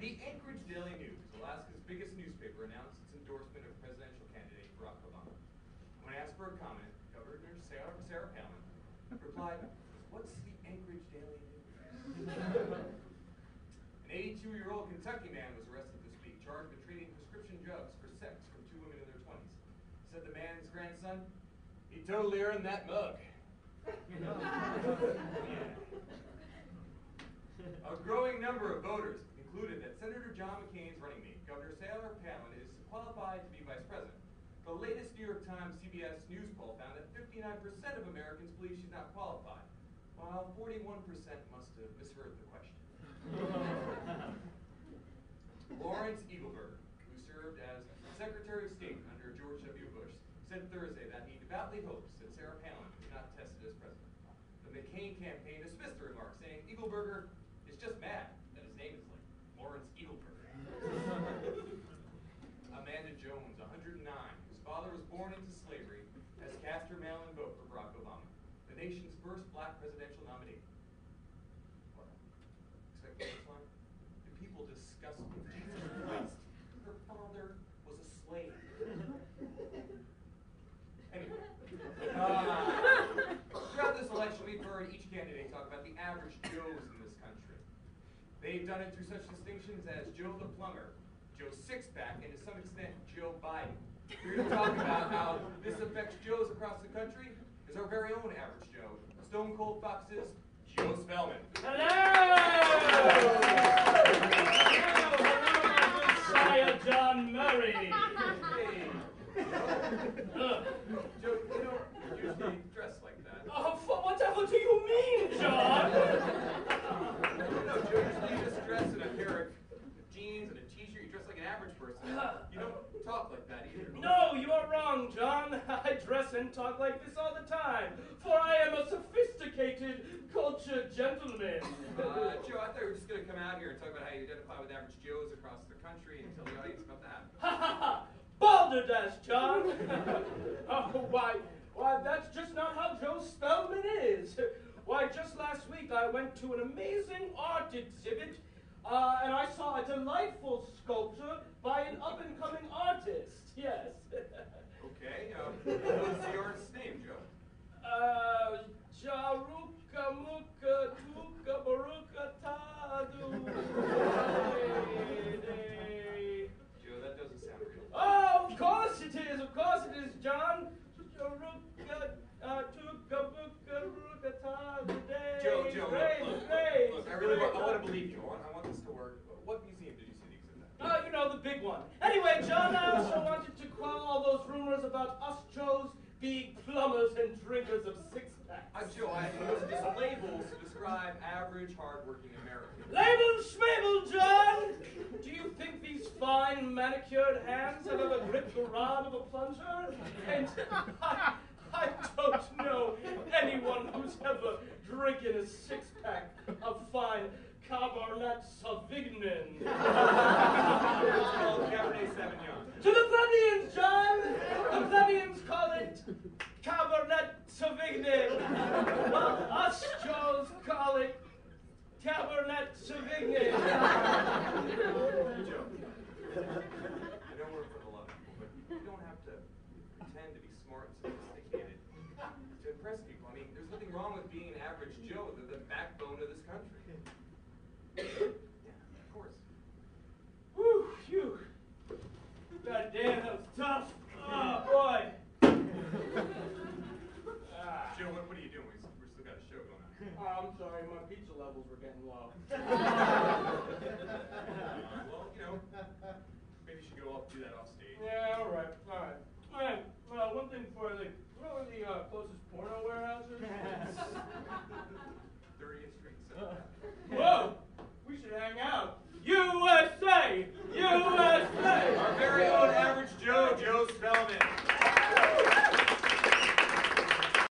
The Anchorage Daily News, Alaska's biggest newspaper, announced its endorsement of presidential candidate Barack Obama. When asked for a comment, Governor Sarah Palin replied, "What's the Anchorage Daily News?" An 82-year-old Kentucky man was arrested this week, charged with trading prescription drugs for sex from two women in their 20s. Said the man's grandson, "He totally earned that mug." Yeah. A growing number of voters concluded that Senator John McCain's running mate, Governor Sarah Palin, is qualified to be vice president. The latest New York Times CBS News poll found that 59% of Americans believe she's not qualified, while 41% must have misheard the question. Lawrence Eagleburger, who served as Secretary of State under George W. Bush, said Thursday that he devoutly hopes that Sarah Palin is not tested as president. The McCain campaign dismissed the remark, saying Eagleburger is just mad that his name is like Lawrence Eagleburger. Amanda Jones, 109, whose father was born into slavery, has cast her mail-in vote for Barack Obama, the nation's first black presidential nominee. What? Expect the next line? Do people disgust me? Jesus Christ. Her father was a slave. Anyway. Throughout this election, we've heard each candidate talk about the average Joes in this country. They've done it through such distinctions as Joe the Plumber, Joe Sixpack, and to some extent, Joe Biden. We're going to talk about how this affects Joes across the country is our very own average Joe, Stone Cold Fox's Joe Spellman. Hello! Hello, Messiah John Murray. Hey. Joe, you don't usually dress like that. Oh, whatever do you mean, John? No, Joe, usually you just dress in a pair of jeans and a t-shirt. You dress like an average person. You don't talk like that either. No, you are wrong, John. I dress and talk like this all the time, for I am a sophisticated, cultured gentleman. Joe, I thought you were just going to come out here and talk about how you identify with average Joes across the country and tell the audience about that. Ha ha ha! Balderdash, John! Oh, why, that's just not how Joe Spellman is. Why, just last week I went to an amazing art exhibit, and I saw a delightful sculpture by an up-and-coming artist. Yes. Okay, what's the artist's name, Joe? Jaruka Muka Tuka Baruka Tadu. Joe, that doesn't sound real. Oh, of course it is, John. Joe, look, I want to believe you. I want this to work. What museum did you see the exhibit at? You know, the big one. Anyway, John, I also wanted to quell all those rumors about us Joes being plumbers and drinkers of six-packs. Joe, I used just labels to describe average, hardworking Americans. Label schmabel, John! Do you think these fine, manicured hands have ever gripped the rod of a plunger? And I don't know anyone who's ever drinking a six-pack of fine Cabernet Sauvignon. It's called Cabernet Sauvignon. To the plebeians, John! The plebeians call it Cabernet Sauvignon. Us Joes call it Cabernet Sauvignon. Joe, I don't work for a lot of people, but you don't have to pretend to be smart and sophisticated to impress people. I mean, there's nothing wrong with being an average Joe, the backbone of this country. Yeah, of course. Whew, phew. God damn, that was tough. Oh, boy. Joe, what are you doing? We're still got a show going on. Oh, I'm sorry, my pizza levels were getting low. Well, maybe you should go off do that off stage. Yeah,